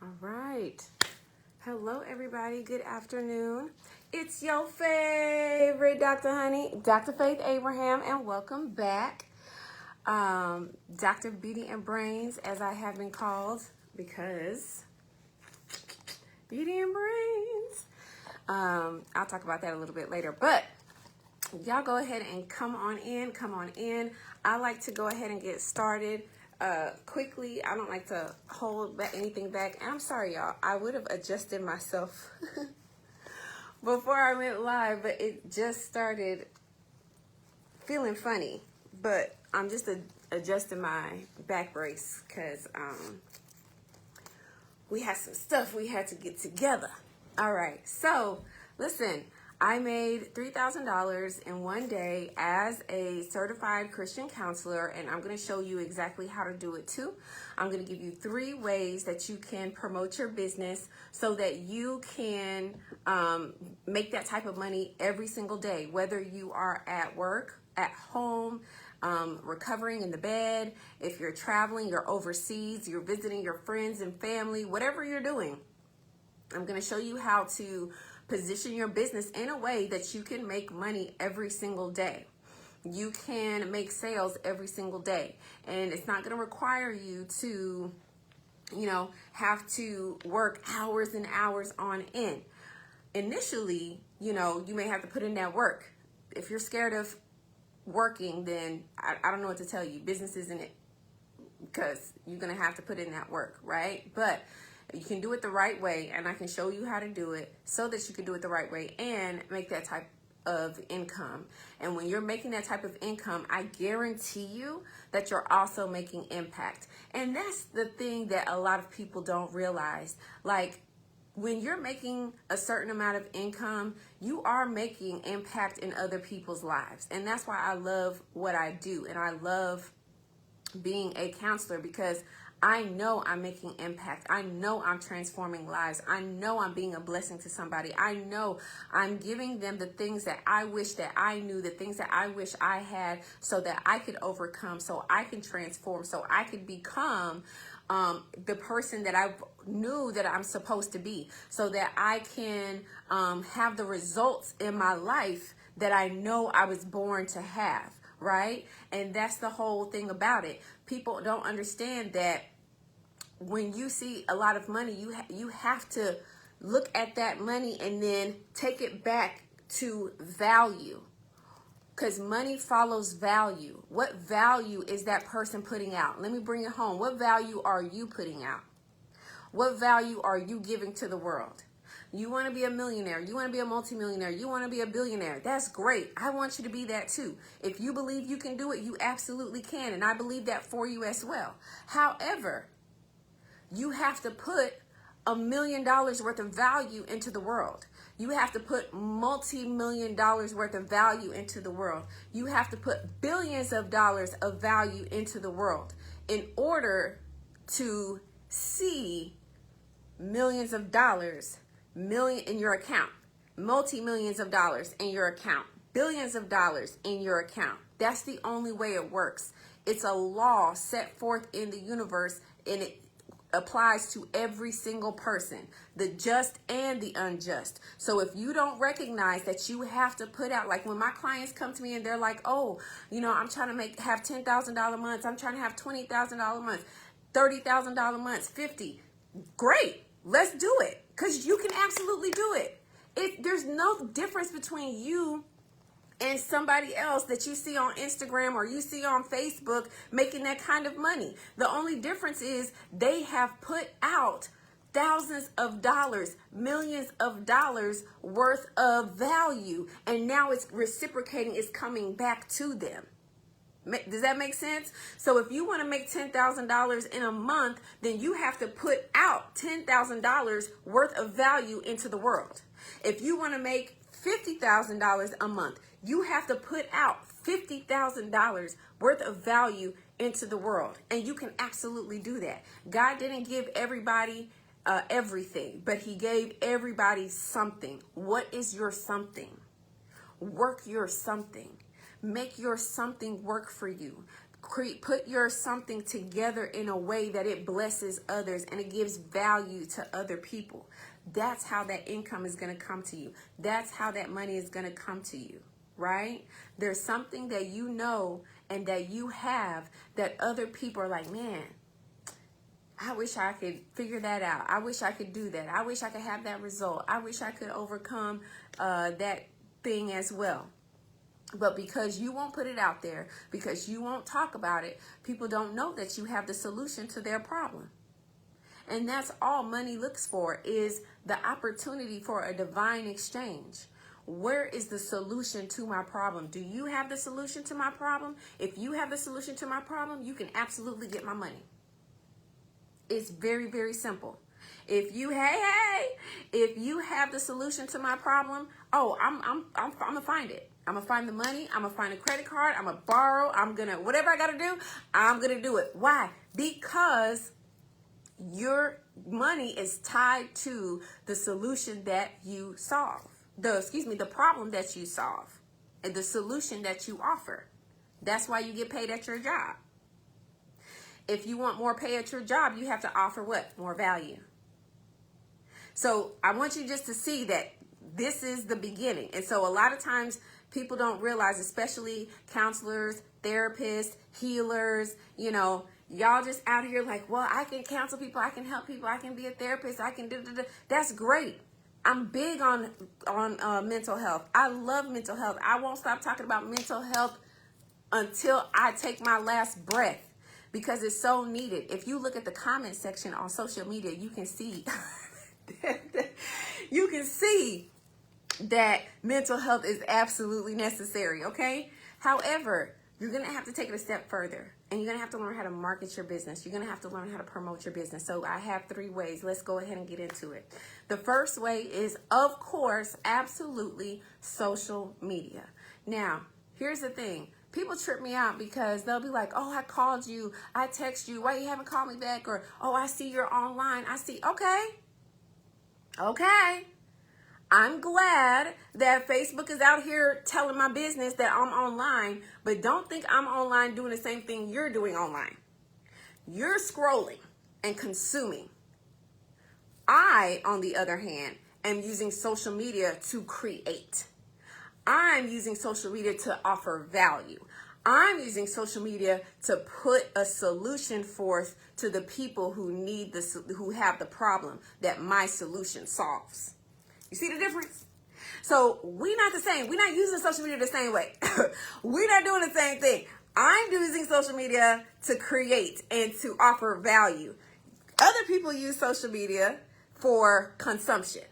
All right. Hello, everybody. Good afternoon. It's your favorite Dr. Honey, Dr. Faith Abraham, and welcome back. Dr. Beauty and Brains, as I have been called, because Beauty and Brains. I'll talk about that a little bit later, but y'all go ahead and come on in. I like to go ahead and get started quickly. I don't like to hold back anything back. And I'm sorry, y'all. I would have adjusted myself before I went live, but it just started feeling funny. But I'm just adjusting my back brace because we had some stuff we had to get together. All right. So listen, I made $3,000 in one day as a certified Christian counselor, and I'm going to show you exactly how to do it too. I'm going to give you 3 ways that you can promote your business so that you can make that type of money every single day, whether you are at work, at home, recovering in the bed, if you're traveling, you're overseas, you're visiting your friends and family, whatever you're doing. I'm going to show you how to position your business in a way that you can make money every single day. You can make sales every single day, and it's not going to require you to, have to work hours and hours on end. Initially, you may have to put in that work. If you're scared of working, then I don't know what to tell you. Business isn't it, because you're going to have to put in that work, right? But you can do it the right way, and I can show you how to do it so that you can do it the right way and make that type of income. And when you're making that type of income, I guarantee you that you're also making impact. And that's the thing that a lot of people don't realize. Like, when you're making a certain amount of income, you are making impact in other people's lives. And that's why I love what I do. And I love being a counselor, because I know I'm making impact. I know I'm transforming lives. I know I'm being a blessing to somebody. I know I'm giving them the things that I wish that I knew, the things that I wish I had, so that I could overcome, so I can transform, so I could become the person that I knew that I'm supposed to be, so that I can have the results in my life that I know I was born to have. Right? And that's the whole thing about it. People don't understand that when you see a lot of money, you have to look at that money and then take it back to value, because money follows value. What value is that person putting out? Let me bring it home. What value are you putting out? What value are you giving to the world? You want to be a millionaire. You want to be a multimillionaire. You want to be a billionaire. That's great. I want you to be that too. If you believe you can do it, you absolutely can. And I believe that for you as well. However, you have to put $1 million worth of value into the world. You have to put multi-million dollars worth of value into the world. You have to put billions of dollars of value into the world in order to see millions of dollars in your account, multi-millions of dollars in your account, billions of dollars in your account. That's the only way it works. It's a law set forth in the universe, and it applies to every single person, the just and the unjust. So if you don't recognize that you have to put out, like when my clients come to me and they're like, oh, I'm trying to have $10,000 months. I'm trying to have $20,000 months, $30,000 months, 50. Great. Let's do it, because you can absolutely do it. There's no difference between you and somebody else that you see on Instagram or you see on Facebook making that kind of money. The only difference is they have put out thousands of dollars, millions of dollars worth of value, and now it's reciprocating, it's coming back to them. Does that make sense? So if you want to make $10,000 in a month, then you have to put out $10,000 worth of value into the world. If you want to make $50,000 a month, you have to put out $50,000 worth of value into the world. And you can absolutely do that. God didn't give everybody everything, but he gave everybody something. What is your something? Work your something. Make your something work for you. put your something together in a way that it blesses others and it gives value to other people. That's how that income is going to come to you. That's how that money is going to come to you, right? There's something that you know and that you have that other people are like, man, I wish I could figure that out. I wish I could do that. I wish I could have that result. I wish I could overcome that thing as well. But because you won't put it out there, because you won't talk about it, people don't know that you have the solution to their problem. And that's all money looks for, is the opportunity for a divine exchange. Where is the solution to my problem? Do you have the solution to my problem? If you have the solution to my problem, you can absolutely get my money. It's very, very simple. If you, if you have the solution to my problem, oh, I'm gonna find it. I'm gonna find the money. I'm gonna find a credit card. I'm gonna borrow. Whatever I gotta do, I'm gonna do it. Why? Because your money is tied to the solution that you solve. The problem that you solve and the solution that you offer. That's why you get paid at your job. If you want more pay at your job, you have to offer what? More value. So I want you just to see that this is the beginning. And so a lot of times people don't realize, especially counselors, therapists, healers, y'all just out here like, well, I can counsel people, I can help people, I can be a therapist, I can do. That's great. I'm big on mental health. I love mental health. I won't stop talking about mental health until I take my last breath, because it's so needed. If you look at the comment section on social media, you can see that mental health is absolutely necessary, okay? However, you're going to have to take it a step further, and you're going to have to learn how to market your business. You're going to have to learn how to promote your business. So I have 3 ways. Let's go ahead and get into it. The first way is, of course, absolutely social media. Now, here's the thing. People trip me out because they'll be like, oh, I called you, I text you, why you haven't called me back? Or, oh, I see you're online. Okay. I'm glad that Facebook is out here telling my business that I'm online, but don't think I'm online doing the same thing you're doing online. You're scrolling and consuming. I, on the other hand, am using social media to create. I'm using social media to offer value. I'm using social media to put a solution forth to the people who have the problem that my solution solves. You see the difference? So we're not the same. We're not using social media the same way. We're not doing the same thing. I'm using social media to create and to offer value. Other people use social media for consumption.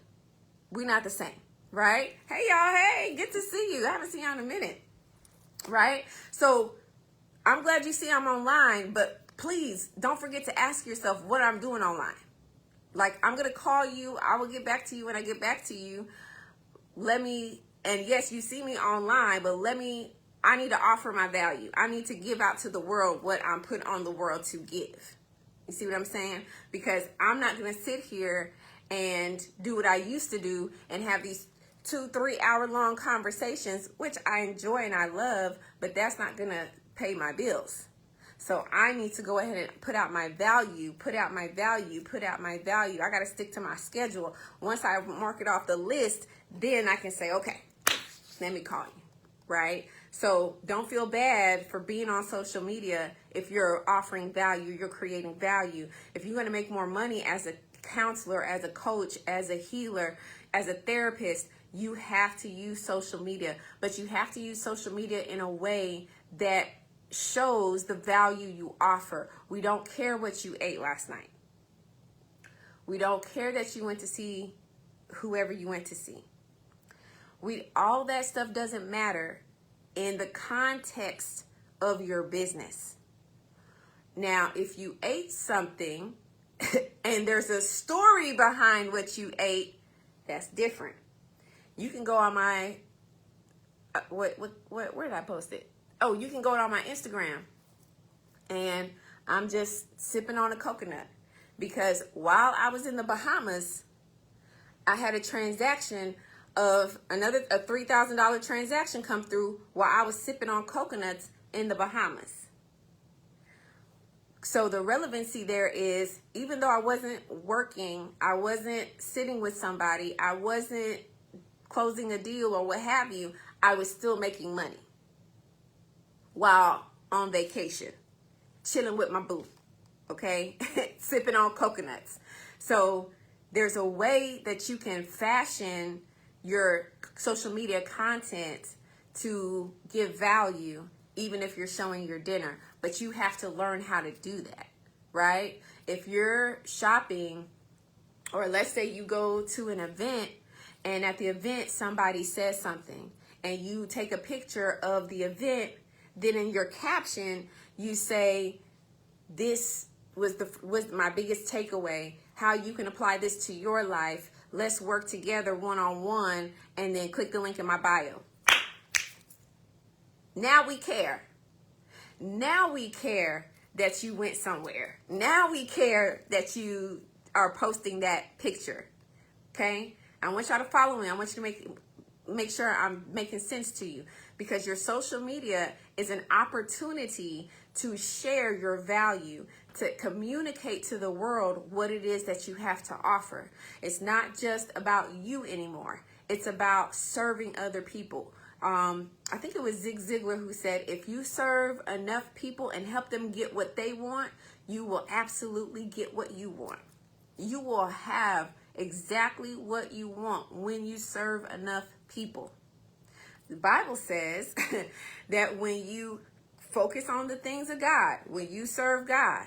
We're not the same, right? Hey, y'all. Hey, good to see you. I haven't seen y'all in a minute, right? So I'm glad you see I'm online, but please don't forget to ask yourself what I'm doing online. Like, I'm going to call you. I will get back to you when I get back to you. And yes, you see me online, but I need to offer my value. I need to give out to the world what I'm put on the world to give. You see what I'm saying? Because I'm not going to sit here and do what I used to do and have these 2-3 hour long conversations, which I enjoy and I love, but that's not going to pay my bills. So I need to go ahead and put out my value. I got to stick to my schedule. Once I mark it off the list, then I can say, okay, let me call you, right? So don't feel bad for being on social media. If you're offering value, you're creating value. If you're going to make more money as a counselor, as a coach, as a healer, as a therapist, you have to use social media. But you have to use social media in a way that shows the value you offer. We don't care what you ate last night. We don't care that you went to see whoever you went to see. All that stuff doesn't matter in the context of your business. Now, if you ate something and there's a story behind what you ate, that's different. You can go on my where did I post it? Oh, you can go on my Instagram, and I'm just sipping on a coconut, because while I was in the Bahamas, I had a transaction of a $3,000 transaction come through while I was sipping on coconuts in the Bahamas. So the relevancy there is, even though I wasn't working, I wasn't sitting with somebody, I wasn't closing a deal or what have you, I was still making money while on vacation, chilling with my boo, okay? Sipping on coconuts. So there's a way that you can fashion your social media content to give value, even if you're showing your dinner. But you have to learn how to do that, right? If you're shopping, or let's say you go to an event, and at the event somebody says something, and you take a picture of the event, then in your caption you say, this was my biggest takeaway, how you can apply this to your life. Let's work together one-on-one, and then click the link in my bio. Now we care. Now we care that you went somewhere. Now we care that you are posting that picture. Okay? I want y'all to follow me. I want you to make sure I'm making sense to you, because your social media is an opportunity to share your value, to communicate to the world what it is that you have to offer. It's not just about you anymore. It's about serving other people. I think it was Zig Ziglar who said, if you serve enough people and help them get what they want, you will absolutely get what you want. You will have exactly what you want when you serve enough people. The Bible says that when you focus on the things of God, when you serve God,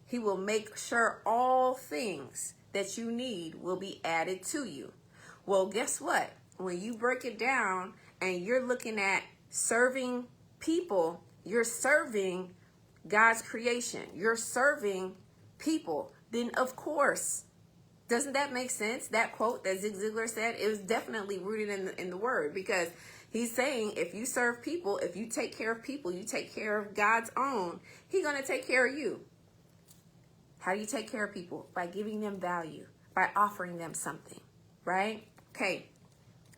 He will make sure all things that you need will be added to you. Well, guess what? When you break it down and you're looking at serving people, you're serving God's creation. You're serving people. Then, of course, doesn't that make sense? That quote that Zig Ziglar said, it was definitely rooted in the word, because he's saying if you serve people, if you take care of people, you take care of God's own, He's going to take care of you. How do you take care of people? By giving them value, by offering them something, right? Okay.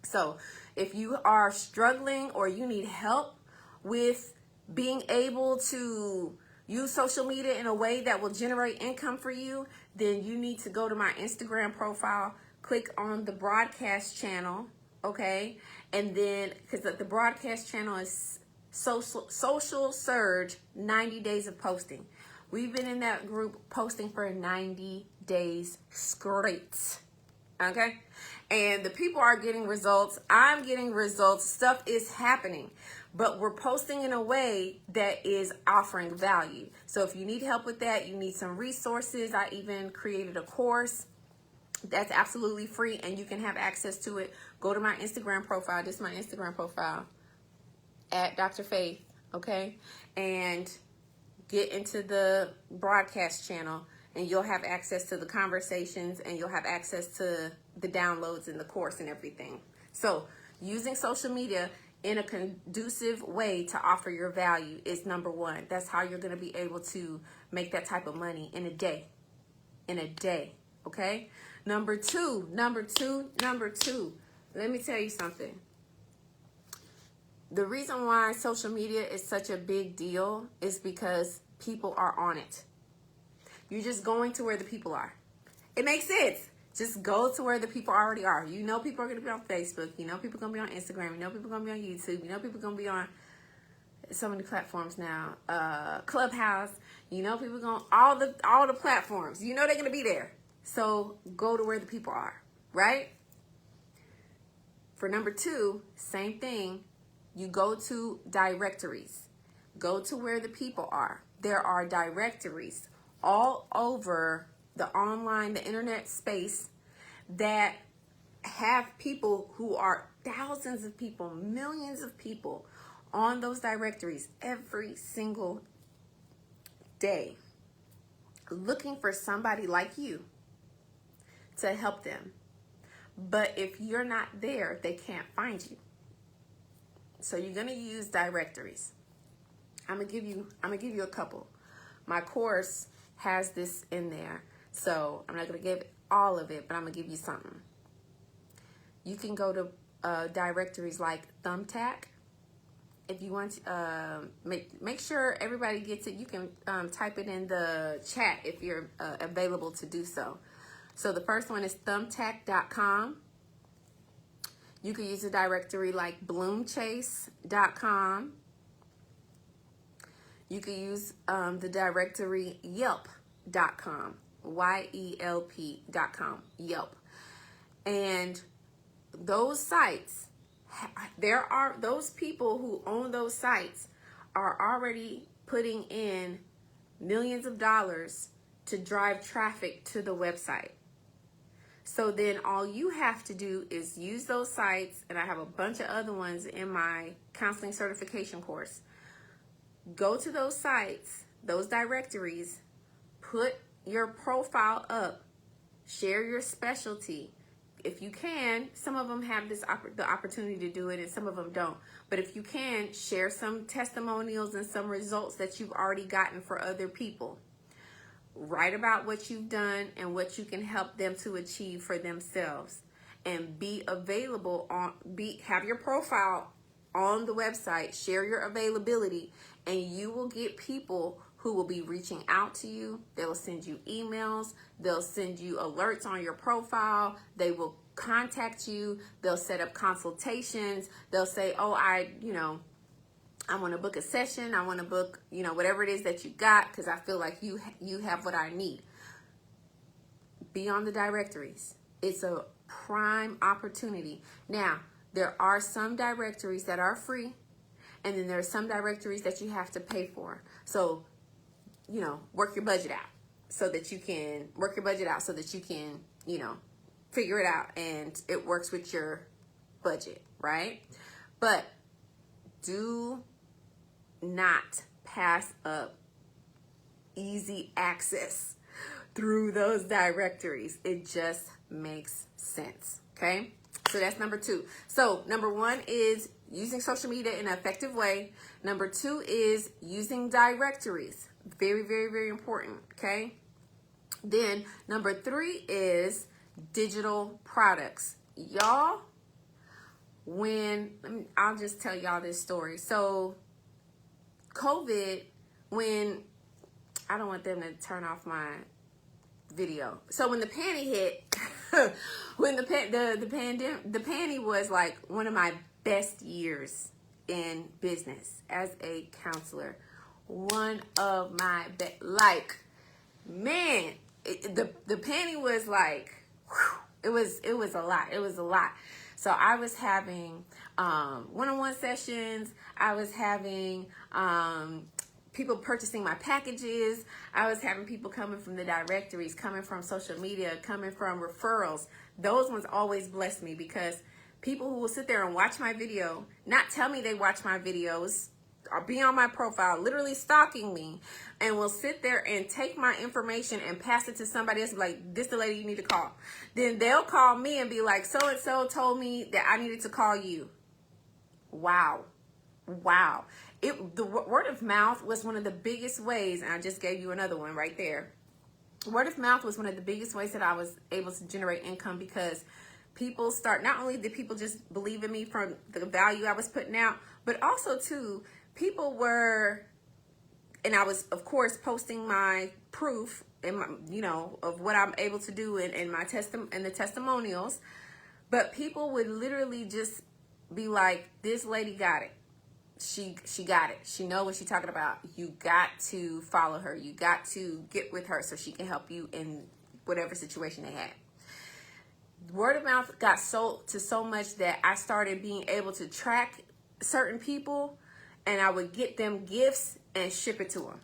So if you are struggling or you need help with being able to use social media in a way that will generate income for you, then you need to go to my Instagram profile, click on the broadcast channel, okay? And then, because the broadcast channel is Social Surge 90 days of posting. We've been in that group posting for 90 days straight. Okay? And the people are getting results. I'm getting results. Stuff is happening. But we're posting in a way that is offering value. So if you need help with that, you need some resources. I even created a course that's absolutely free, and you can have access to it. Go to my Instagram profile. This is my Instagram profile at Dr. Faith. Okay? And get into the broadcast channel, and you'll have access to the conversations, and you'll have access to the downloads and the course and everything. So using social media in a conducive way to offer your value is number one. That's how you're going to be able to make that type of money in a day. In a day. Okay? Number two. Let me tell you something. The reason why social media is such a big deal is because people are on it. You're just going to where the people are. It makes sense. Just go to where the people already are. You know people are going to be on Facebook. You know people are going to be on Instagram. You know people are going to be on YouTube. You know people are going to be on so many platforms now. Clubhouse. You know people are going all the platforms. You know they're going to be there. So go to where the people are, right? For number two, same thing. You go to directories. Go to where the people are. There are directories all over the internet space that have people who are thousands of people, millions of people on those directories every single day, looking for somebody like you to help them. But if you're not there, they can't find you. So you're going to use directories. I'm going to give you a couple. My course has this in there. So I'm not going to give all of it, but I'm going to give you something. You can go to directories like Thumbtack, if you want to make sure everybody gets it, you can type it in the chat if you're available to do so. So the first one is thumbtack.com. You could use a directory like bloomchase.com. You could use the directory yelp.com, YELP.com, Yelp. And those sites, those people who own those sites are already putting in millions of dollars to drive traffic to the website. So then all you have to do is use those sites, and I have a bunch of other ones in my counseling certification course. Go to those sites, those directories, put your profile up, share your specialty. If you can, some of them have the opportunity to do it and some of them don't. But if you can, share some testimonials and some results that you've already gotten for other people. Write about what you've done and what you can help them to achieve for themselves. And be available have your profile on the website, share your availability, and you will get people who will be reaching out to you. They will send you emails. They'll send you alerts on your profile. They will contact you. They'll set up consultations. They'll say, oh, I want to book a session. I want to book, whatever it is that you got, because I feel like you have what I need. Be on the directories. It's a prime opportunity. Now, there are some directories that are free, and then there are some directories that you have to pay for. So, work your budget out so that you can figure it out and it works with your budget, right? But do not pass up easy access through those directories. It just makes sense, okay? So that's number 2. So number 1 is using social media in an effective way. Number 2 is using directories. Very, very, very important, okay? Then number 3 is digital products. Y'all, I'll just tell y'all this story. So COVID, I don't want them to turn off my video. So when the panty hit, when the panty was like one of my best years in business as a counselor. One of my best, the panty was like, whew, it was a lot. It was a lot. So I was having one-on-one sessions. I was having people purchasing my packages. I was having people coming from the directories, coming from social media, coming from referrals. Those ones always bless me, because people who will sit there and watch my video, not tell me they watch my videos, or be on my profile, literally stalking me, and will sit there and take my information and pass it to somebody else, like, this the lady you need to call. Then they'll call me and be like, so-and-so told me that I needed to call you. Wow. The word of mouth was one of the biggest ways, and I just gave you another one right there. Word of mouth was one of the biggest ways that I was able to generate income, because not only did people just believe in me from the value I was putting out, but also too, people were, and I was of course posting my proof and of what I'm able to do in my the testimonials, but people would literally just be like, this lady got it. She got it. She know what she's talking about. You got to follow her. You got to get with her so she can help you in whatever situation they had. Word of mouth got so much that I started being able to track certain people, and I would get them gifts and ship it to them.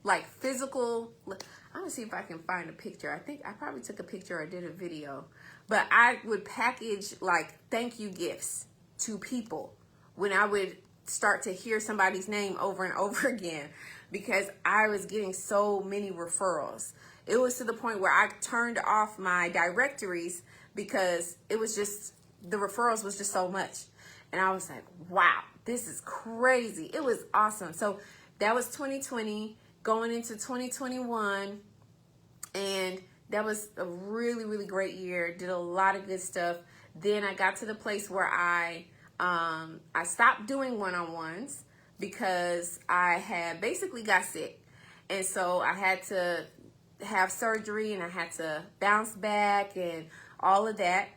Like physical. I'm going to see if I can find a picture. I think I probably took a picture or did a video. But I would package like thank you gifts to people when I would start to hear somebody's name over and over again, because I was getting so many referrals. It was to the point where I turned off my directories because it was just, the referrals was just so much. And I was like, wow, this is crazy. It was awesome. So that was 2020 going into 2021. And that was a really, really great year. Did a lot of good stuff. Then I got to the place where I I stopped doing one-on-ones because I had basically got sick. And so I had to have surgery and I had to bounce back and all of that.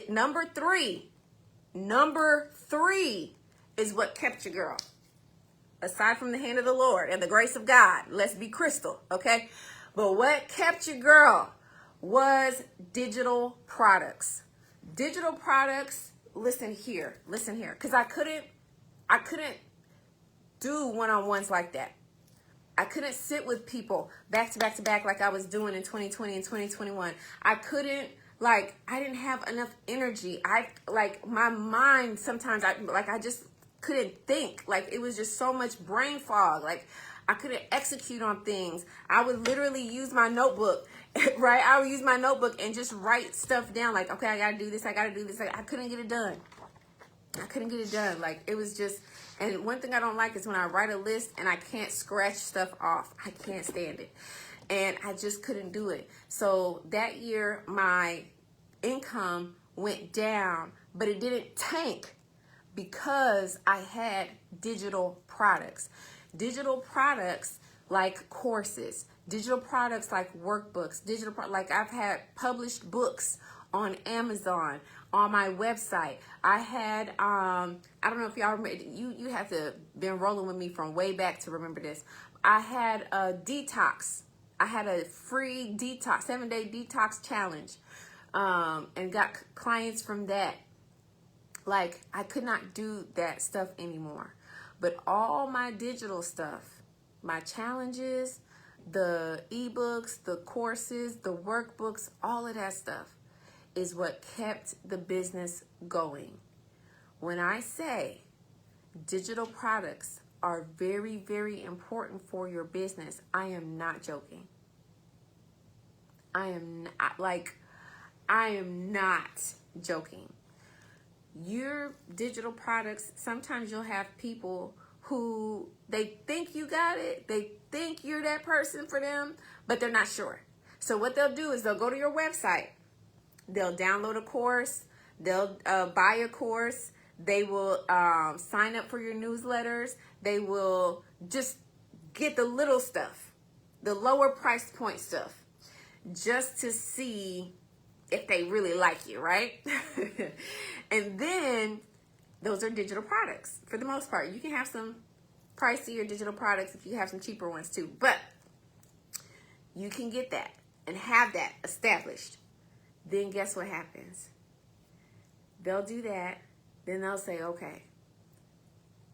Number three is what kept your girl. Aside from the hand of the Lord and the grace of God, let's be crystal, okay? But what kept your girl was digital products. Digital products, listen here, because I couldn't do one-on-ones like that. I couldn't sit with people back to back to back like I was doing in 2020 and 2021. I didn't have enough energy. My mind sometimes, I just couldn't think. Like, it was just so much brain fog. Like, I couldn't execute on things. I would literally use my notebook, right? I would use my notebook and just write stuff down. Like, okay, I got to do this. I got to do this. I couldn't get it done. Like, it was just, and one thing I don't like is when I write a list and I can't scratch stuff off. I can't stand it. And I just couldn't do it. So that year, my income went down, but it didn't tank because I had digital products. Digital products like courses, digital products like workbooks, like I've had published books on Amazon, on my website. I had, I don't know if y'all remember, you have to been rolling with me from way back to remember this. I had a detox. I had a free detox, 7-day detox challenge, and got clients from that. Like, I could not do that stuff anymore. But all my digital stuff, my challenges, the ebooks, the courses, the workbooks, all of that stuff is what kept the business going. When I say digital products are very, very important for your business, I am not joking. I am not joking. Your digital products, sometimes you'll have people who they think you got it, they think you're that person for them, but they're not sure. So what they'll do is they'll go to your website, they'll download a course, they'll buy a course, they will sign up for your newsletters, they will just get the little stuff, the lower price point stuff, just to see if they really like you, right? And then those are digital products for the most part. You can have some pricier digital products if you have some cheaper ones too, but you can get that and have that established. Then guess what happens? They'll do that. Then they'll say, okay,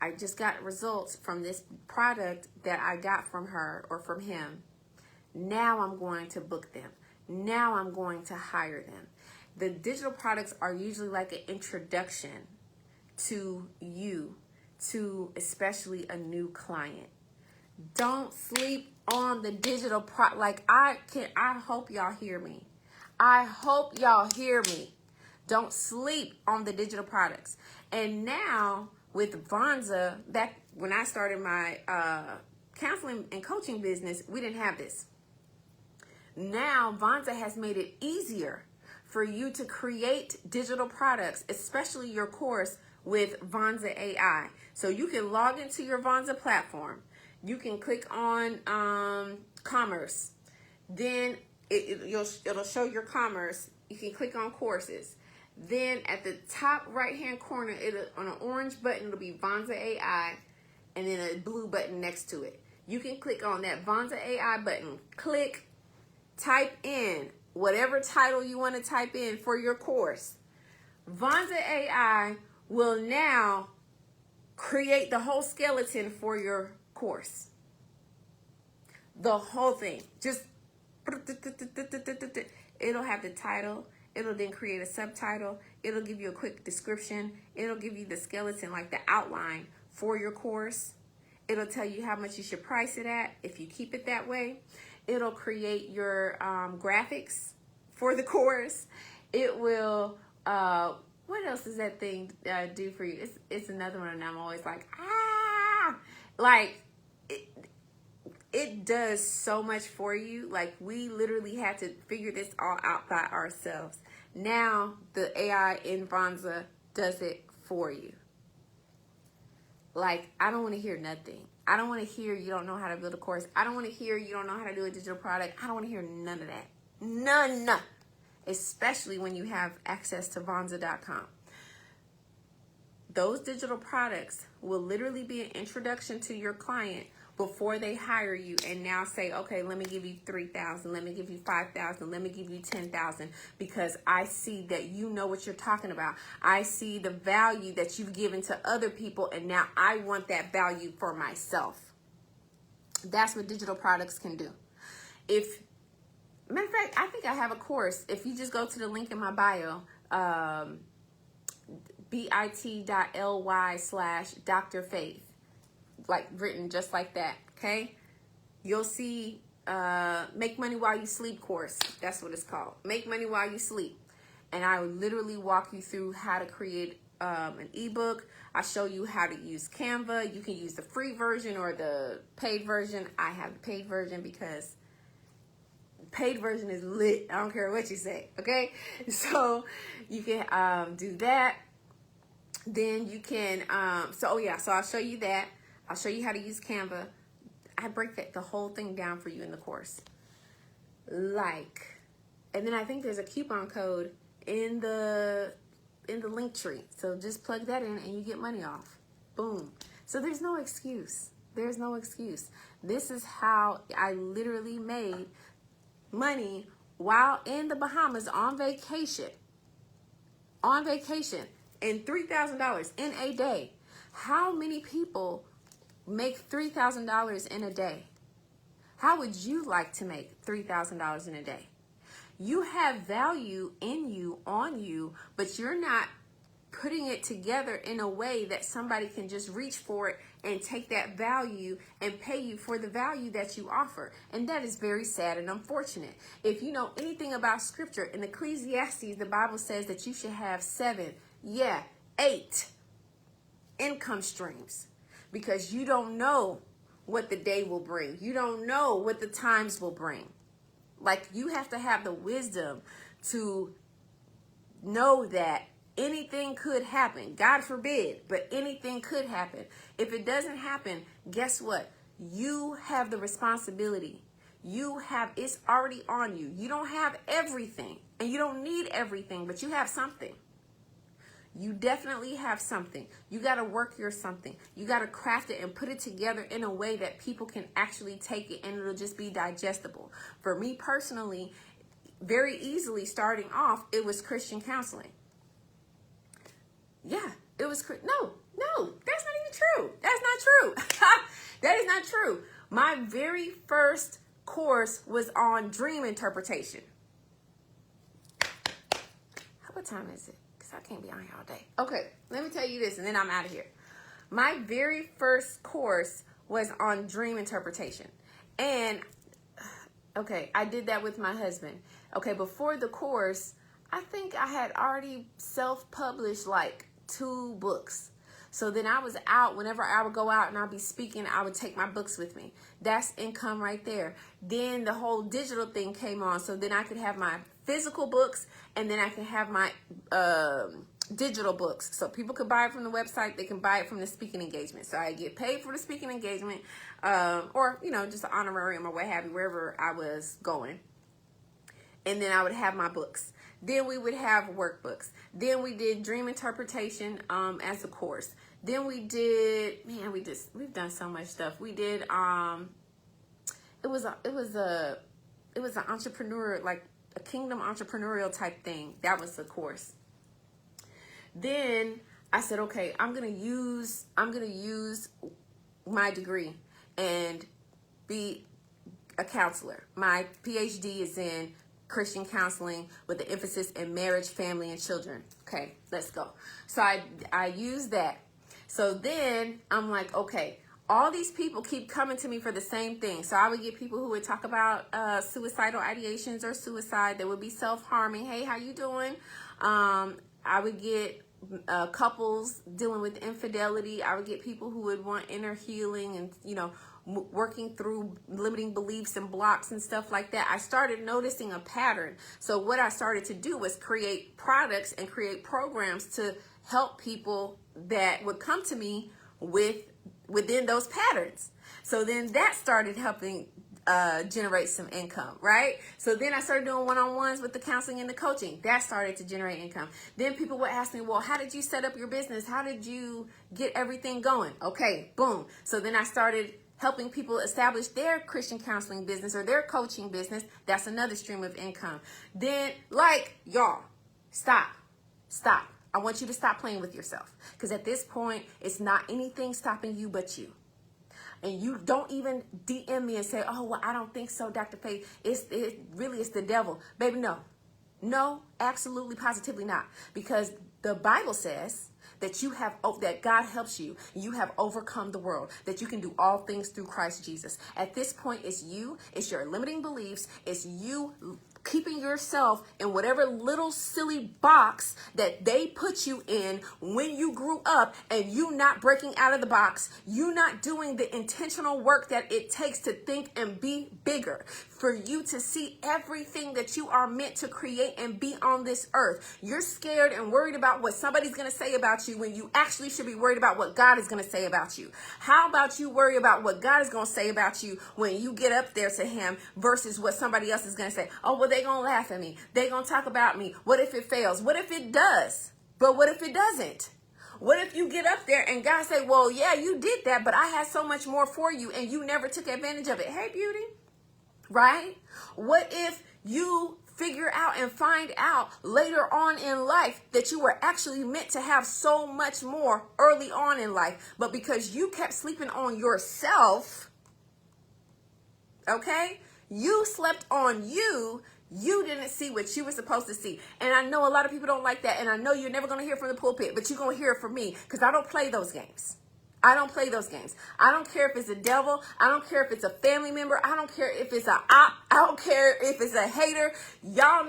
I just got results from this product that I got from her or from him. Now I'm going to book them. Now I'm going to hire them. The digital products are usually like an introduction to you, to especially a new client. Don't sleep on the digital like I hope y'all hear me. I hope y'all hear me. Don't sleep on the digital products. And now with Vonza, back when I started my counseling and coaching business, we didn't have this. Now Vonza has made it easier for you to create digital products, especially your course with Vonza AI. So you can log into your Vonza platform. You can click on commerce. Then it'll show your commerce. You can click on courses. Then at the top right-hand corner, on an orange button, it'll be Vonza AI, and then a blue button next to it. You can click on that Vonza AI button. Click, type in whatever title you want to type in for your course. Vonza AI will now create the whole skeleton for your course. The whole thing. Just, it'll have the title. It'll then create a subtitle. It'll give you a quick description. It'll give you the skeleton, like the outline for your course. It'll tell you how much you should price it at if you keep it that way. It'll create your graphics for the course. It will, what else does that thing do for you? It's another one, and I'm always like, like, it does so much for you. Like, we literally had to figure this all out by ourselves. Now, the AI in Vonza does it for you. Like, I don't want to hear nothing. I don't want to hear you don't know how to build a course. I don't want to hear you don't know how to do a digital product. I don't want to hear none of that. None. Especially when you have access to Vonza.com. Those digital products will literally be an introduction to your client before they hire you and now say, okay, let me give you 3,000, let me give you 5,000, let me give you 10,000, because I see that you know what you're talking about. I see the value that you've given to other people, and now I want that value for myself. That's what digital products can do. Matter of fact, I think I have a course. If you just go to the link in my bio, bit.ly/drfaith, like written just like that, okay? You'll see Make Money While You Sleep course. That's what it's called. Make Money While You Sleep. And I will literally walk you through how to create an ebook. I show you how to use Canva. You can use the free version or the paid version. I have the paid version because the paid version is lit. I don't care what you say, okay? So you can do that. Then you can, so I'll show you that. I'll show you how to use Canva. I break the whole thing down for you in the course. And then I think there's a coupon code in the link tree. So just plug that in and you get money off. Boom. So there's no excuse. There's no excuse. This is how I literally made money while in the Bahamas on vacation. On vacation. And $3,000 in a day. How many people make $3,000 in a day? How would you like to make $3,000 in a day? You have value in you, on you, but you're not putting it together in a way that somebody can just reach for it and take that value and pay you for the value that you offer. And that is very sad and unfortunate. If you know anything about scripture, in Ecclesiastes, the Bible says that you should have 8 income streams, because you don't know what the day will bring. You don't know what the times will bring. Like, you have to have the wisdom to know that anything could happen. God forbid, but anything could happen. If it doesn't happen, guess what? You have the responsibility. It's already on you. You don't have everything, and you don't need everything, but you have something. You definitely have something. You got to work your something. You got to craft it and put it together in a way that people can actually take it and it'll just be digestible. For me personally, very easily starting off, it was Christian counseling. Yeah, it was. No, that's not even true. That's not true. That is not true. My very first course was on dream interpretation. What time is it? I can't be on here all day. Okay, let me tell you this, and then I'm out of here. My very first course was on dream interpretation. And, okay, I did that with my husband. Okay, before the course, I think I had already self-published like 2 books. So then I was out, whenever I would go out and I'd be speaking, I would take my books with me. That's income right there. Then the whole digital thing came on. So then I could have my physical books, and then I can have my digital books. So people could buy it from the website. They can buy it from the speaking engagement. So I get paid for the speaking engagement, or, just an honorarium or what have you, wherever I was going. And then I would have my books. Then we would have workbooks. Then we did dream interpretation as a course. Then we did, we've done so much stuff. We did, it was an entrepreneur, like a kingdom entrepreneurial type thing. That was the course. Then I said, okay, I'm gonna use my degree and be a counselor. My PhD is in Christian counseling with the emphasis in marriage, family, and children. Okay, let's go. So I use that. So then I'm like, okay, all these people keep coming to me for the same thing. So I would get people who would talk about suicidal ideations or suicide. They would be self-harming. Hey, how you doing? I would get couples dealing with infidelity. I would get people who would want inner healing and, working through limiting beliefs and blocks and stuff like that. I started noticing a pattern. So what I started to do was create products and create programs to help people that would come to me within those patterns. So then that started helping generate some income, right? So then I started doing one-on-ones with the counseling and the coaching. That started to generate income. Then people would ask me, well, how did you set up your business? How did you get everything going? Okay, boom. So then I started helping people establish their Christian counseling business or their coaching business. That's another stream of income. Then, like, y'all, stop. I want you to stop playing with yourself, because at this point, it's not anything stopping you but you. And you don't even DM me and say, oh, well, I don't think so, Dr. Faith. It really is the devil. Baby, no, absolutely, positively not. Because the Bible says that that God helps you. You have overcome the world, that you can do all things through Christ Jesus. At this point, it's your limiting beliefs. It's you keeping yourself in whatever little silly box that they put you in when you grew up, and you not breaking out of the box, you not doing the intentional work that it takes to think and be bigger, for you to see everything that you are meant to create and be on this earth. You're scared and worried about what somebody's going to say about you when you actually should be worried about what God is going to say about you. How about you worry about what God is going to say about you when you get up there to him versus what somebody else is going to say? Oh, well, they going to laugh at me. They going to talk about me. What if it fails? What if it does? But what if it doesn't? What if you get up there and God say, well, yeah, you did that, but I had so much more for you and you never took advantage of it. Hey, beauty. Right? What if you figure out and find out later on in life that you were actually meant to have so much more early on in life, but because you kept sleeping on yourself, okay, you slept on you didn't see what you were supposed to see. And I know a lot of people don't like that, and I know you're never going to hear from the pulpit, but you're going to hear it from me, because I don't play those games. I don't play those games. I don't care if it's a devil. I don't care if it's a family member. I don't care if it's a op. I don't care if it's a hater. Y'all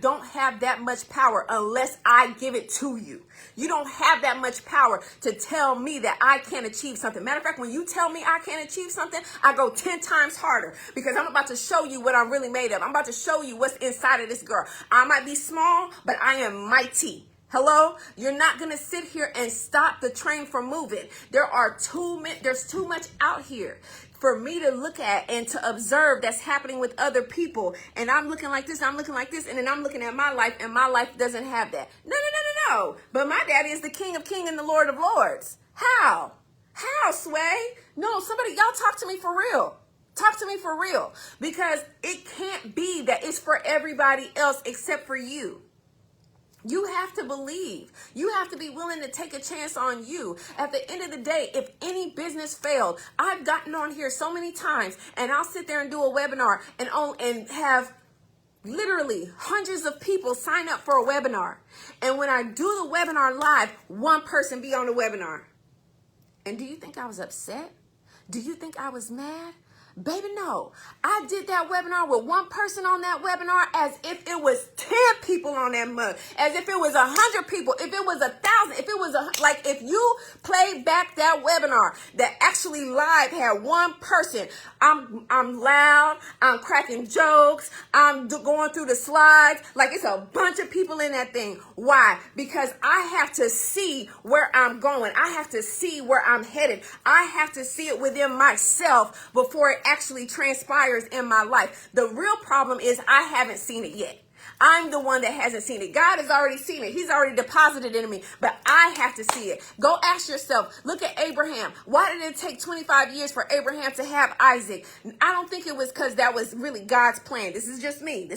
don't have that much power unless I give it to you. You don't have that much power to tell me that I can't achieve something. Matter of fact, when you tell me I can't achieve something, I go 10 times harder, because I'm about to show you what I'm really made of. I'm about to show you what's inside of this girl. I might be small, but I am mighty. Hello? You're not going to sit here and stop the train from moving. There's too much out here for me to look at and to observe that's happening with other people. And I'm looking like this, and then I'm looking at my life, and my life doesn't have that. No. But my daddy is the King of Kings and the Lord of Lords. How? How, Sway? No, y'all talk to me for real. Talk to me for real. Because it can't be that it's for everybody else except for you. You have to believe. You have to be willing to take a chance on you. At the end of the day, if any business failed, I've gotten on here so many times, and I'll sit there and do a webinar and have literally hundreds of people sign up for a webinar. And when I do the webinar live, one person be on the webinar. And do you think I was upset? Do you think I was mad? Baby, no. I did that webinar with one person on that webinar as if it was 10 people on that mug, as if it was 100 people, if it was 1,000, if it was if you played back that webinar that actually live had one person, I'm loud, I'm cracking jokes, I'm going through the slides, like it's a bunch of people in that thing. Why? Because I have to see where I'm going. I have to see where I'm headed. I have to see it within myself before it actually transpires in my life. The real problem is I haven't seen it yet. I'm the one that hasn't seen it. God has already seen it. He's already deposited it in me, but I have to see it. Go ask yourself, look at Abraham. Why did it take 25 years for Abraham to have Isaac? I don't think it was because that was really God's plan. This is just me.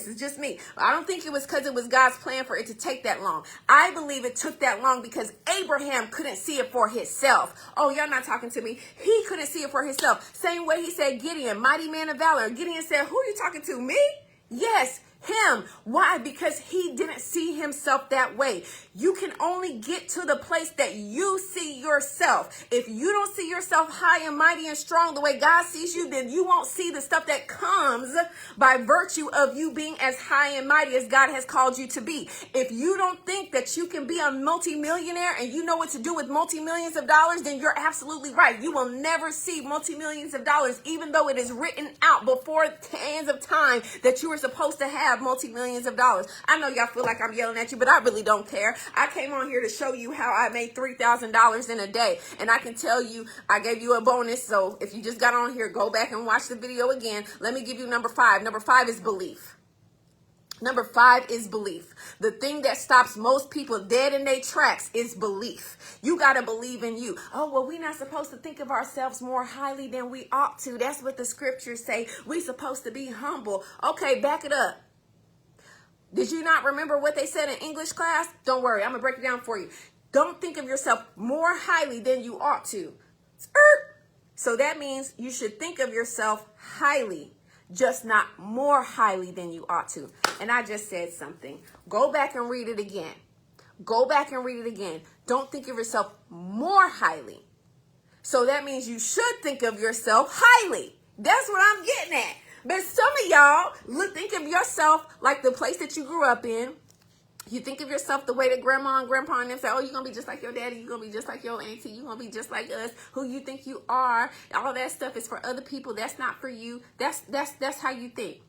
I don't think it was because it was God's plan for it to take that long. I believe it took that long because Abraham couldn't see it for himself. Oh, y'all not talking to me. He couldn't see it for himself. Same way he said Gideon, mighty man of valor. Gideon said, who are you talking to, me? Yes, him. Why? Because he didn't see himself that way. You can only get to the place that you see yourself. If you don't see yourself high and mighty and strong the way God sees you, then you won't see the stuff that comes by virtue of you being as high and mighty as God has called you to be. If you don't think that you can be a multimillionaire and you know what to do with multi-millions of dollars, then you're absolutely right. You will never see multi-millions of dollars, even though it is written out before the hands of time that you are supposed to have multi-millions of dollars. $3,000. I know y'all feel like I'm yelling at you, but I really don't care. I came on here to show you how I made $3,000 in a day. And I can tell you, I gave you a bonus. So if you just got on here, go back and watch the video again. Let me give you number 5. Number 5 is belief. Number 5 is belief. The thing that stops most people dead in their tracks is belief. You got to believe in you. Oh, well, we're not supposed to think of ourselves more highly than we ought to. That's what the scriptures say. We're supposed to be humble. Okay, back it up. Did you not remember what they said in English class? Don't worry, I'm going to break it down for you. Don't think of yourself more highly than you ought to. So that means you should think of yourself highly, just not more highly than you ought to. And I just said something. Go back and read it again. Go back and read it again. Don't think of yourself more highly. So that means you should think of yourself highly. That's what I'm getting at. But some of y'all think of yourself like the place that you grew up in. You think of yourself the way that grandma and grandpa and them say, oh, you're going to be just like your daddy. You're going to be just like your auntie. You're going to be just like us. Who you think you are. All that stuff is for other people. That's not for you. That's how you think.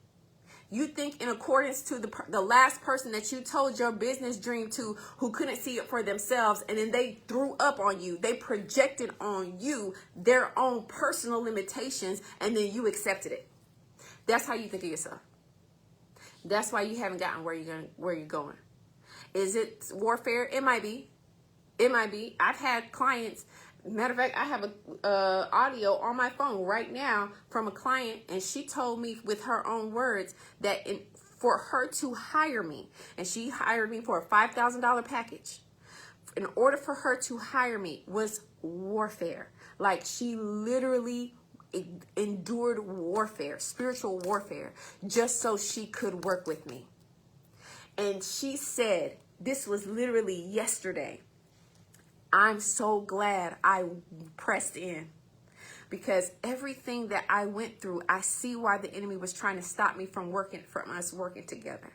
You think in accordance to the last person that you told your business dream to, who couldn't see it for themselves, and then they threw up on you. They projected on you their own personal limitations, and then you accepted it. That's how you think of yourself. That's why you haven't gotten where you're going. Is it warfare? It might be. It might be. I've had clients. Matter of fact, I have a audio on my phone right now from a client, and she told me with her own words that for her to hire me, and she hired me for a $5,000 package. In order for her to hire me was warfare. Like, she literally endured warfare, spiritual warfare, just so she could work with me. And she said, this was literally yesterday, I'm so glad I pressed in, because everything that I went through, I see why the enemy was trying to stop me from us working together.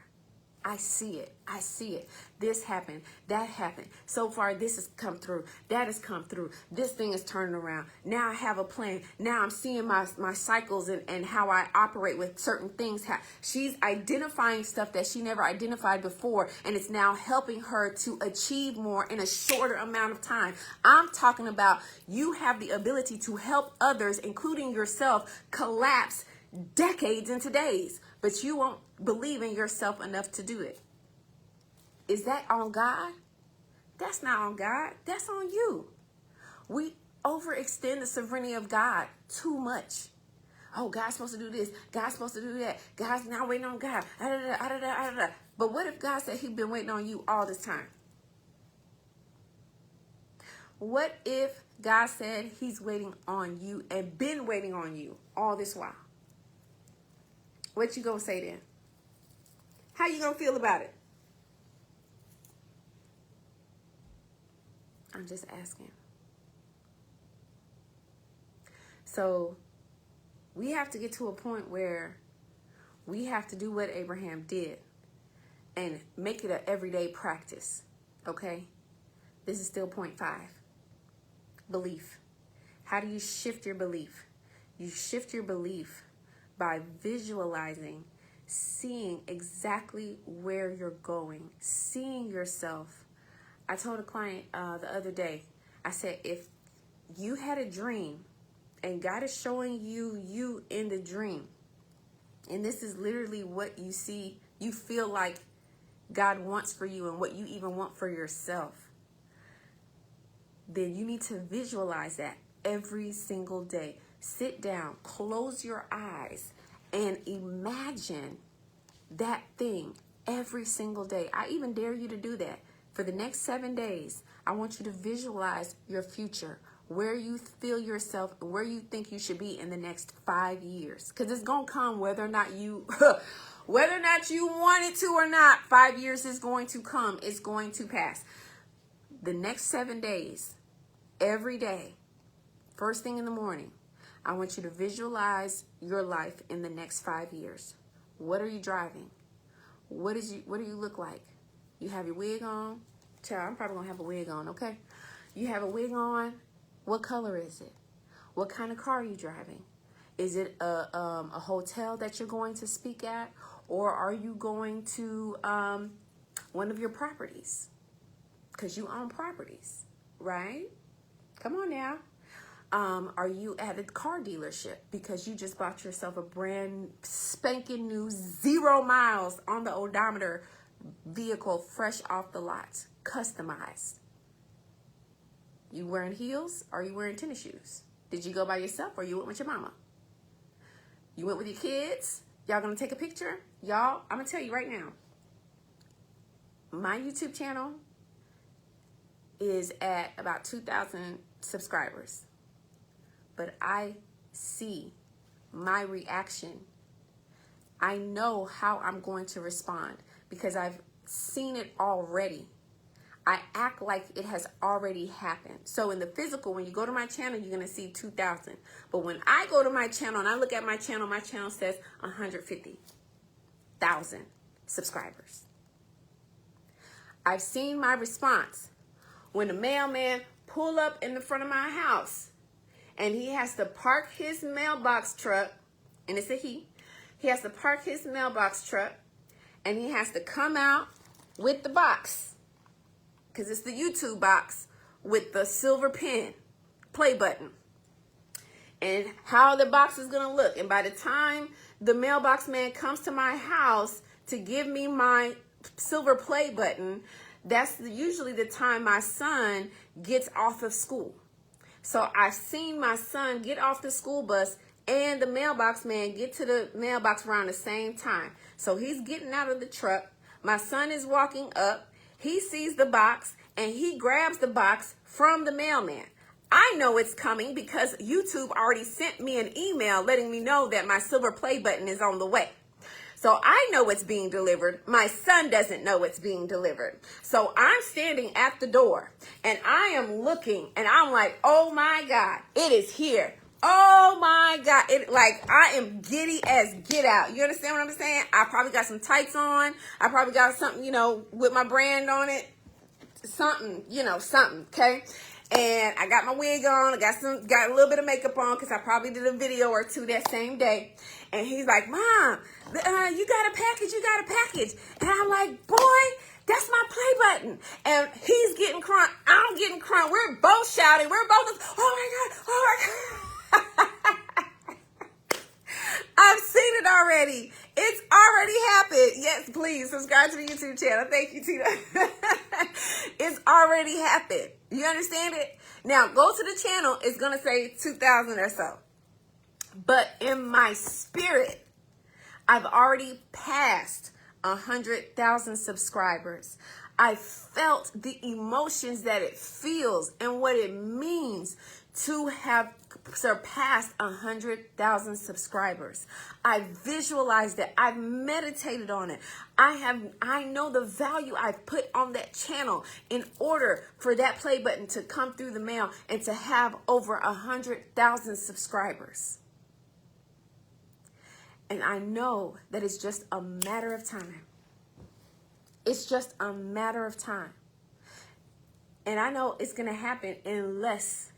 I see it. I see it. This happened. That happened. So far, this has come through. That has come through. This thing is turning around. Now I have a plan. Now I'm seeing my cycles and how I operate with certain things. She's identifying stuff that she never identified before, and it's now helping her to achieve more in a shorter amount of time. I'm talking about you have the ability to help others, including yourself, collapse decades into days, but you won't believe in yourself enough to do it. Is that on God? That's not on God. That's on you. We overextend the sovereignty of God too much. Oh, God's supposed to do this. God's supposed to do that. God's now waiting on God. But what if God said he'd been waiting on you all this time? What if God said he's waiting on you and been waiting on you all this while? What you gonna say then? How you gonna feel about it? I'm just asking. So we have to get to a point where we have to do what Abraham did and make it an everyday practice. Okay? This is still point 5. Belief. How do you shift your belief? You shift your belief by visualizing, seeing exactly where you're going, seeing yourself. I told a client the other day, I said, if you had a dream and God is showing you in the dream, and this is literally what you see, you feel like God wants for you and what you even want for yourself, then you need to visualize that every single day. Sit down, close your eyes, and imagine that thing every single day. I even dare you to do that. For the next 7 days, I want you to visualize your future, where you feel yourself, where you think you should be in the next 5 years. Because it's going to come whether or not you want it to or not. 5 years is going to come. It's going to pass. The next 7 days, every day, first thing in the morning, I want you to visualize your life in the next 5 years. What are you driving? What do you look like? You have your wig on? Child, I'm probably going to have a wig on, okay? You have a wig on? What color is it? What kind of car are you driving? Is it a hotel that you're going to speak at? Or are you going to one of your properties? Because you own properties, right? Come on now. Are you at a car dealership because you just bought yourself a brand spanking new 0 miles on the odometer vehicle, fresh off the lot, customized? You wearing heels or are you wearing tennis shoes? Did you go by yourself or you went with your mama? You went with your kids? Y'all gonna take a picture? Y'all, I'm gonna tell you right now, my YouTube channel is at about 2,000 subscribers. But I see my reaction. I know how I'm going to respond because I've seen it already. I act like it has already happened. So in the physical, when you go to my channel, you're going to see 2,000. But when I go to my channel and I look at my channel says 150,000 subscribers. I've seen my response when the mailman pull up in the front of my house and he has to park his mailbox truck, and it's a he has to park his mailbox truck and he has to come out with the box, because it's the YouTube box with the silver pen play button, and how the box is gonna look. And by the time the mailbox man comes to my house to give me my silver play button, that's usually the time my son gets off of school. So I've seen my son get off the school bus and the mailbox man get to the mailbox around the same time. So he's getting out of the truck. My son is walking up. He sees the box and he grabs the box from the mailman. I know it's coming because YouTube already sent me an email letting me know that my silver play button is on the way. So I know it's being delivered. My son doesn't know it's being delivered. So I'm standing at the door and I am looking and I'm like, oh my God, it is here. Oh my God. I am giddy as get out. You understand what I'm saying? I probably got some tights on. I probably got something, with my brand on it. Something, okay? And I got my wig on. I got a little bit of makeup on because I probably did a video or two that same day. And he's like, Mom, you got a package. And I'm like, boy, that's my play button. And he's getting crunk. I'm getting crunk. We're both shouting. We're both, oh my God. I've seen it already. It's already happened. Yes, please subscribe to the YouTube channel. Thank you, Tina. It's already happened. You understand it? Now, go to the channel. It's going to say 2,000 or so. But in my spirit, I've already passed 100,000 subscribers. I felt the emotions that it feels and what it means to have surpassed 100,000 subscribers. I visualized it. I've meditated on it. I know the value I've put on that channel in order for that play button to come through the mail and to have over 100,000 subscribers. And I know that it's just a matter of time. It's just a matter of time. And I know it's going to happen in less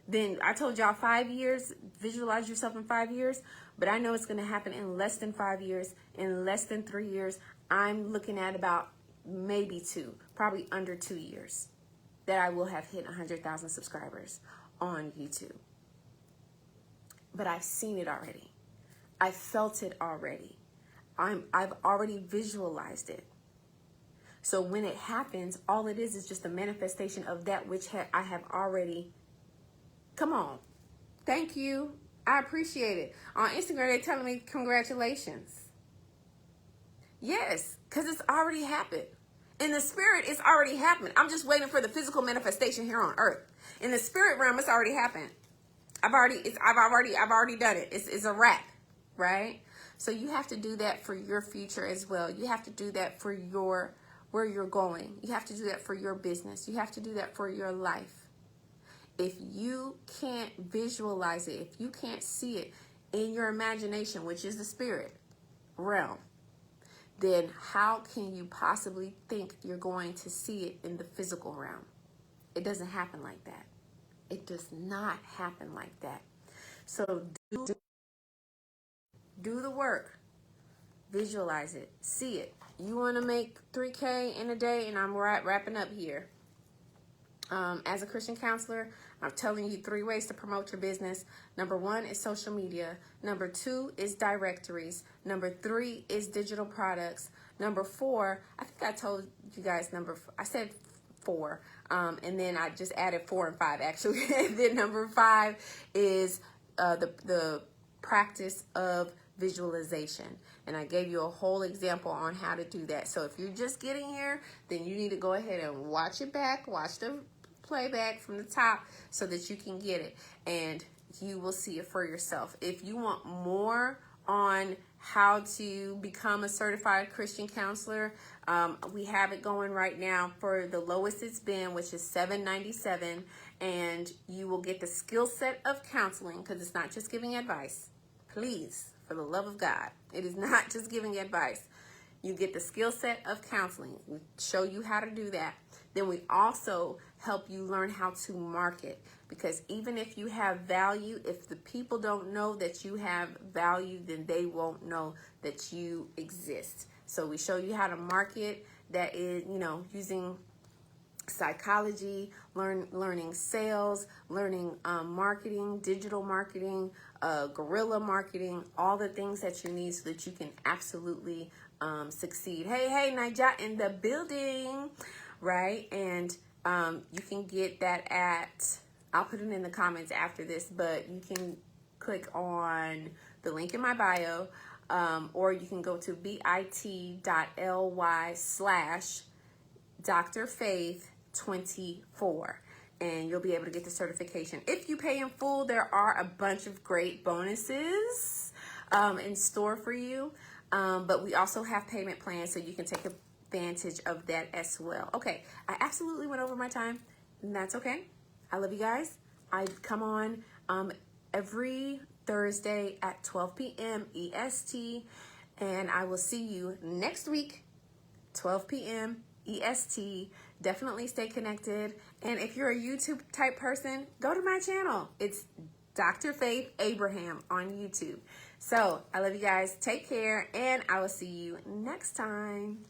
than, I told y'all 5 years, visualize yourself in 5 years, but I know it's going to happen in less than 5 years, in less than 3 years. I'm looking at about maybe 2, probably under 2 years that I will have hit 100,000 subscribers on YouTube. But I've seen it already. I felt it already. I've already visualized it. So when it happens, all it is just a manifestation of that which I have already. Come on. Thank you. I appreciate it. On Instagram, they're telling me congratulations. Yes, because it's already happened. In the spirit, it's already happened. I'm just waiting for the physical manifestation here on earth. In the spirit realm, it's already happened. I've already done it. It's a wrap, right? So you have to do that for your future as well. You have to do that for where you're going. You have to do that for your business. You have to do that for your life. If you can't visualize it, if you can't see it in your imagination, which is the spirit realm, then how can you possibly think you're going to see it in the physical realm? It doesn't happen like that. It does not happen like that. So do the work. Visualize it. See it. You want to make 3K in a day, and I'm wrapping up here. As a Christian counselor, I'm telling you 3 ways to promote your business. Number 1 is social media. Number 2 is directories. Number 3 is digital products. Number 4, I think I told you guys I said 4. And then I just added 4 and 5 actually. And then number 5 is the practice of visualization. And I gave you a whole example on how to do that. So if you're just getting here, then you need to go ahead and watch it back, watch the playback from the top so that you can get it and you will see it for yourself. If you want more on how to become a certified Christian counselor, we have it going right now for the lowest it's been, which is $7.97, and you will get the skill set of counseling, because it's not just giving advice. Please, for the love of God, it is not just giving advice. You get the skill set of counseling. We show you how to do that. Then we also help you learn how to market, because even if you have value, if the people don't know that you have value, then they won't know that you exist. So we show you how to market. That is, using psychology, learning sales, learning marketing, digital marketing, guerrilla marketing, all the things that you need so that you can absolutely succeed. Hey, Naija in the building, right? And you can get that at, I'll put it in the comments after this, but you can click on the link in my bio, or you can go to bit.ly/drfaith24, and you'll be able to get the certification. If you pay in full, there are a bunch of great bonuses in store for you, but we also have payment plans, so you can take advantage of that as well. Okay, I absolutely went over my time, and that's okay. I love you guys. I come on every Thursday at 12 p.m. EST, and I will see you next week, 12 p.m. EST. Definitely stay connected, and if you're a YouTube type person, go to my channel. It's Dr. Faith Abraham on YouTube. So I love you guys. Take care, and I will see you next time.